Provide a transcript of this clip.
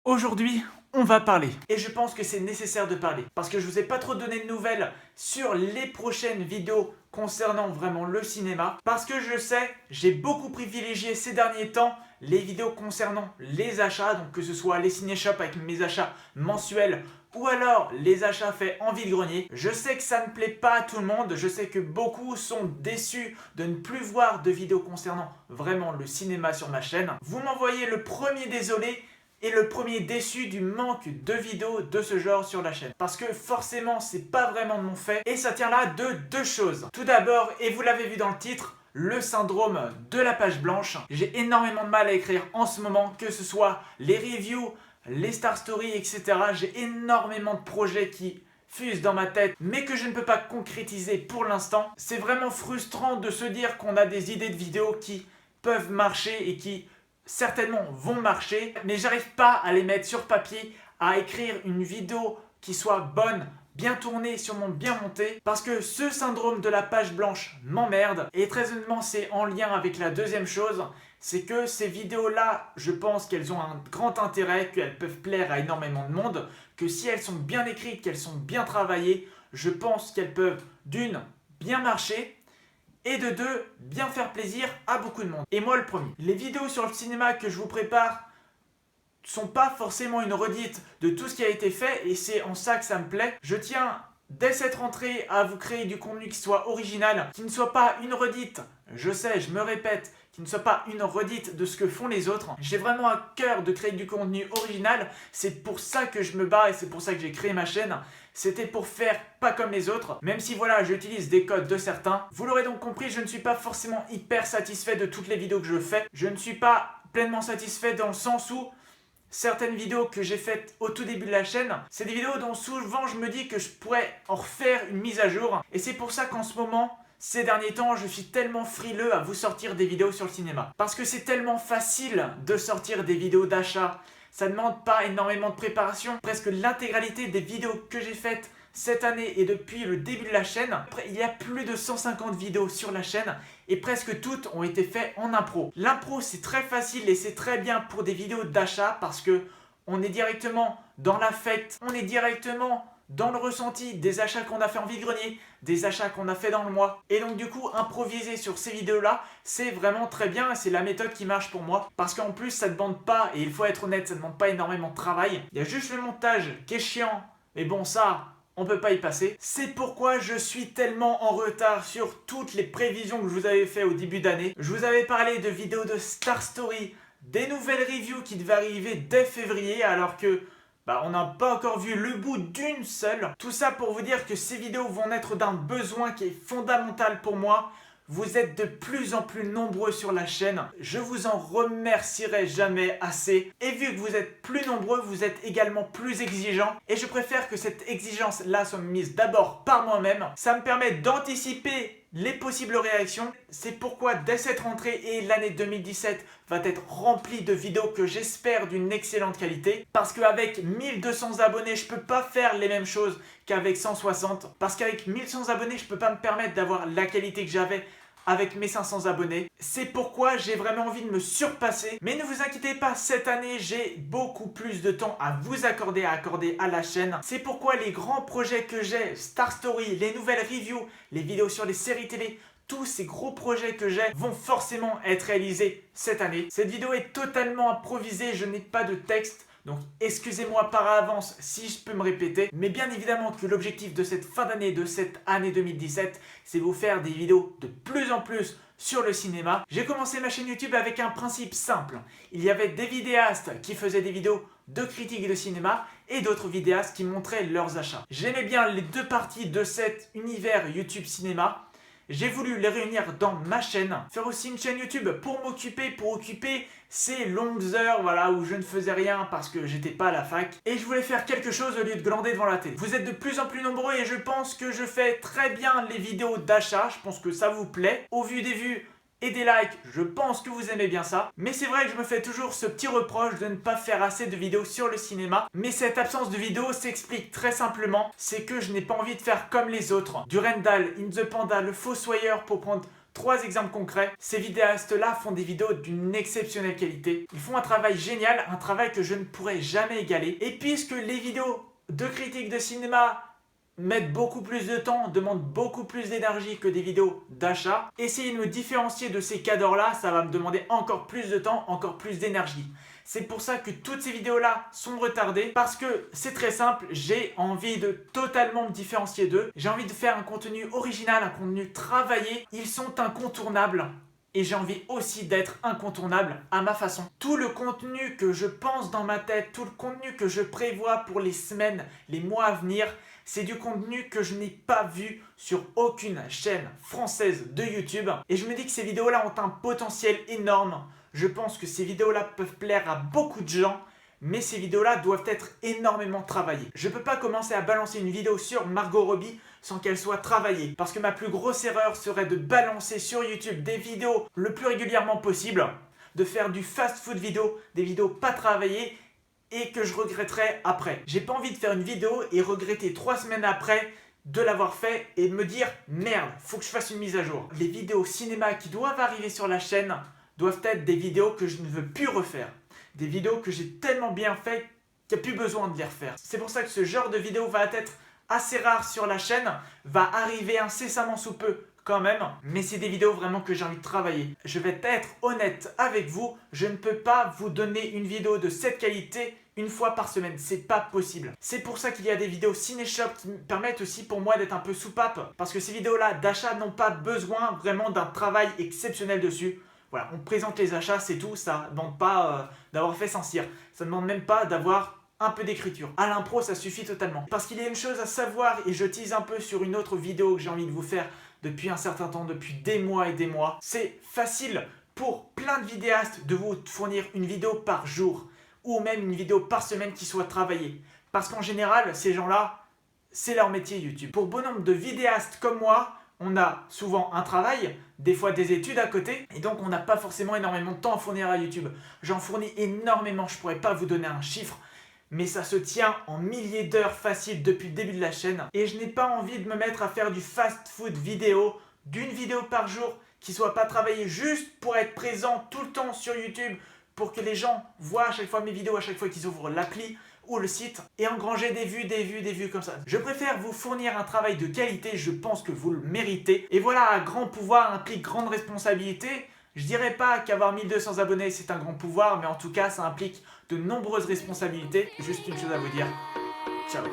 Aujourd'hui, on va parler. Et je pense que c'est nécessaire de parler. Parce que je vous ai pas trop donné de nouvelles sur les prochaines vidéos concernant vraiment le cinéma. Parce que je sais, j'ai beaucoup privilégié ces derniers temps les vidéos concernant les achats. Donc que ce soit les ciné-shops avec mes achats mensuels ou alors les achats faits en vide-grenier. Je sais que ça ne plaît pas à tout le monde. Je sais que beaucoup sont déçus de ne plus voir de vidéos concernant vraiment le cinéma sur ma chaîne. Vous m'envoyez le premier désolé et le premier déçu du manque de vidéos de ce genre sur la chaîne. Parce que forcément, c'est pas vraiment de mon fait. Et ça tient là de deux choses. Tout d'abord, et vous l'avez vu dans le titre, le syndrome de la page blanche. J'ai énormément de mal à écrire en ce moment, que ce soit les reviews, les star stories, etc. J'ai énormément de projets qui fusent dans ma tête, mais que je ne peux pas concrétiser pour l'instant. C'est vraiment frustrant de se dire qu'on a des idées de vidéos qui peuvent marcher et qui certainement vont marcher, mais j'arrive pas à les mettre sur papier, à écrire une vidéo qui soit bonne, bien tournée, sûrement bien montée, parce que ce syndrome de la page blanche m'emmerde. Et très honnêtement, c'est en lien avec la deuxième chose, c'est que ces vidéos-là, je pense qu'elles ont un grand intérêt, qu'elles peuvent plaire à énormément de monde, que si elles sont bien écrites, qu'elles sont bien travaillées, je pense qu'elles peuvent, d'une, bien marcher, et de deux, bien faire plaisir à beaucoup de monde. Et moi le premier. Les vidéos sur le cinéma que je vous prépare sont pas forcément une redite de tout ce qui a été fait et c'est en ça que ça me plaît. Je tiens dès cette rentrée à vous créer du contenu qui soit original, qui ne soit pas une redite, je sais, je me répète, qui ne soit pas une redite de ce que font les autres. J'ai vraiment à cœur de créer du contenu original, c'est pour ça que je me bats et c'est pour ça que j'ai créé ma chaîne. C'était pour faire pas comme les autres, même si voilà, j'utilise des codes de certains. Vous l'aurez donc compris, je ne suis pas forcément hyper satisfait de toutes les vidéos que je fais. Je ne suis pas pleinement satisfait dans le sens où certaines vidéos que j'ai faites au tout début de la chaîne, c'est des vidéos dont souvent je me dis que je pourrais en refaire une mise à jour. Et c'est pour ça qu'en ce moment, ces derniers temps, je suis tellement frileux à vous sortir des vidéos sur le cinéma. Parce que c'est tellement facile de sortir des vidéos d'achat. Ça ne demande pas énormément de préparation. Presque l'intégralité des vidéos que j'ai faites cette année et depuis le début de la chaîne, il y a plus de 150 vidéos sur la chaîne et presque toutes ont été faites en impro. L'impro c'est très facile et c'est très bien pour des vidéos d'achat parce que on est directement dans l'affect, on est directement dans le ressenti des achats qu'on a fait en vide-grenier, des achats qu'on a fait dans le mois. Et donc du coup, improviser sur ces vidéos-là, c'est vraiment très bien et c'est la méthode qui marche pour moi. Parce qu'en plus, ça ne demande pas, et il faut être honnête, ça ne demande pas énormément de travail. Il y a juste le montage qui est chiant, mais bon ça, on peut pas y passer. C'est pourquoi je suis tellement en retard sur toutes les prévisions que je vous avais fait au début d'année. Je vous avais parlé de vidéos de Star Story, des nouvelles reviews qui devaient arriver dès février alors que on n'a pas encore vu le bout d'une seule. Tout ça pour vous dire que ces vidéos vont naître d'un besoin qui est fondamental pour moi. Vous êtes de plus en plus nombreux sur la chaîne. Je vous en remercierai jamais assez. Et vu que vous êtes plus nombreux, vous êtes également plus exigeants. Et je préfère que cette exigence-là soit mise d'abord par moi-même. Ça me permet d'anticiper les possibles réactions. C'est pourquoi dès cette rentrée et l'année 2017 va être remplie de vidéos que j'espère d'une excellente qualité. Parce qu'avec 1200 abonnés, je peux pas faire les mêmes choses qu'avec 160. Parce qu'avec 1100 abonnés, je peux pas me permettre d'avoir la qualité que j'avais avec mes 500 abonnés. C'est pourquoi j'ai vraiment envie de me surpasser. Mais ne vous inquiétez pas, cette année, j'ai beaucoup plus de temps à vous accorder, à la chaîne. C'est pourquoi les grands projets que j'ai, Star Story, les nouvelles reviews, les vidéos sur les séries télé, tous ces gros projets que j'ai vont forcément être réalisés cette année. Cette vidéo est totalement improvisée, je n'ai pas de texte. Donc excusez-moi par avance si je peux me répéter, mais bien évidemment que l'objectif de cette fin d'année, de cette année 2017, c'est vous faire des vidéos de plus en plus sur le cinéma. J'ai commencé ma chaîne YouTube avec un principe simple. Il y avait des vidéastes qui faisaient des vidéos de critiques de cinéma et d'autres vidéastes qui montraient leurs achats. J'aimais bien les deux parties de cet univers YouTube cinéma. J'ai voulu les réunir dans ma chaîne, faire aussi une chaîne YouTube pour m'occuper, pour occuper ces longues heures voilà, où je ne faisais rien parce que j'étais pas à la fac. Et je voulais faire quelque chose au lieu de glander devant la télé. Vous êtes de plus en plus nombreux et je pense que je fais très bien les vidéos d'achat. Je pense que ça vous plaît. Au vu des vues et des likes, je pense que vous aimez bien ça. Mais c'est vrai que je me fais toujours ce petit reproche de ne pas faire assez de vidéos sur le cinéma. Mais cette absence de vidéos s'explique très simplement. C'est que je n'ai pas envie de faire comme les autres. Durandal, In the Panda, le Fossoyeur pour prendre 3 exemples concrets. Ces vidéastes-là font des vidéos d'une exceptionnelle qualité. Ils font un travail génial, un travail que je ne pourrais jamais égaler. Et puisque les vidéos de critiques de cinéma mettent beaucoup plus de temps, demandent beaucoup plus d'énergie que des vidéos d'achat, essayer de me différencier de ces cadors-là, ça va me demander encore plus de temps, encore plus d'énergie. C'est pour ça que toutes ces vidéos-là sont retardées, parce que c'est très simple, j'ai envie de totalement me différencier d'eux. J'ai envie de faire un contenu original, un contenu travaillé. Ils sont incontournables. Et j'ai envie aussi d'être incontournable à ma façon. Tout le contenu que je pense dans ma tête, tout le contenu que je prévois pour les semaines, les mois à venir, c'est du contenu que je n'ai pas vu sur aucune chaîne française de YouTube. Et je me dis que ces vidéos-là ont un potentiel énorme. Je pense que ces vidéos-là peuvent plaire à beaucoup de gens, mais ces vidéos-là doivent être énormément travaillées. Je ne peux pas commencer à balancer une vidéo sur Margot Robbie sans qu'elle soit travaillée. Parce que ma plus grosse erreur serait de balancer sur YouTube des vidéos le plus régulièrement possible, de faire du fast-food vidéo, des vidéos pas travaillées, et que je regretterai après. J'ai pas envie de faire une vidéo et regretter 3 semaines après de l'avoir fait et de me dire merde, faut que je fasse une mise à jour. Les vidéos cinéma qui doivent arriver sur la chaîne doivent être des vidéos que je ne veux plus refaire. Des vidéos que j'ai tellement bien fait qu'il n'y a plus besoin de les refaire. C'est pour ça que ce genre de vidéo va être assez rare sur la chaîne, va arriver incessamment sous peu quand même, mais c'est des vidéos vraiment que j'ai envie de travailler. Je vais être honnête avec vous, je ne peux pas vous donner une vidéo de cette qualité une fois par semaine, c'est pas possible. C'est pour ça qu'il y a des vidéos Cinéshop qui me permettent aussi pour moi d'être un peu soupape, parce que ces vidéos-là d'achat n'ont pas besoin vraiment d'un travail exceptionnel dessus. Voilà, on présente les achats, c'est tout, ça ne demande pas d'avoir fait sans cire, ça ne demande même pas d'avoir un peu d'écriture. À l'impro, ça suffit totalement. Parce qu'il y a une chose à savoir, et je tease un peu sur une autre vidéo que j'ai envie de vous faire depuis un certain temps, depuis des mois et des mois. C'est facile pour plein de vidéastes de vous fournir une vidéo par jour, ou même une vidéo par semaine qui soit travaillée. Parce qu'en général, ces gens-là, c'est leur métier YouTube. Pour bon nombre de vidéastes comme moi, on a souvent un travail, des fois des études à côté, et donc on n'a pas forcément énormément de temps à fournir à YouTube. J'en fournis énormément, je ne pourrais pas vous donner un chiffre, mais ça se tient en milliers d'heures faciles depuis le début de la chaîne. Et je n'ai pas envie de me mettre à faire du fast-food vidéo, d'une vidéo par jour, qui ne soit pas travaillée juste pour être présent tout le temps sur YouTube, pour que les gens voient à chaque fois mes vidéos, à chaque fois qu'ils ouvrent l'appli ou le site, et engranger des vues comme ça. Je préfère vous fournir un travail de qualité, je pense que vous le méritez. Et voilà, un grand pouvoir implique grande responsabilité. Je dirais pas qu'avoir 1200 abonnés c'est un grand pouvoir, mais en tout cas ça implique de nombreuses responsabilités. Juste une chose à vous dire, ciao.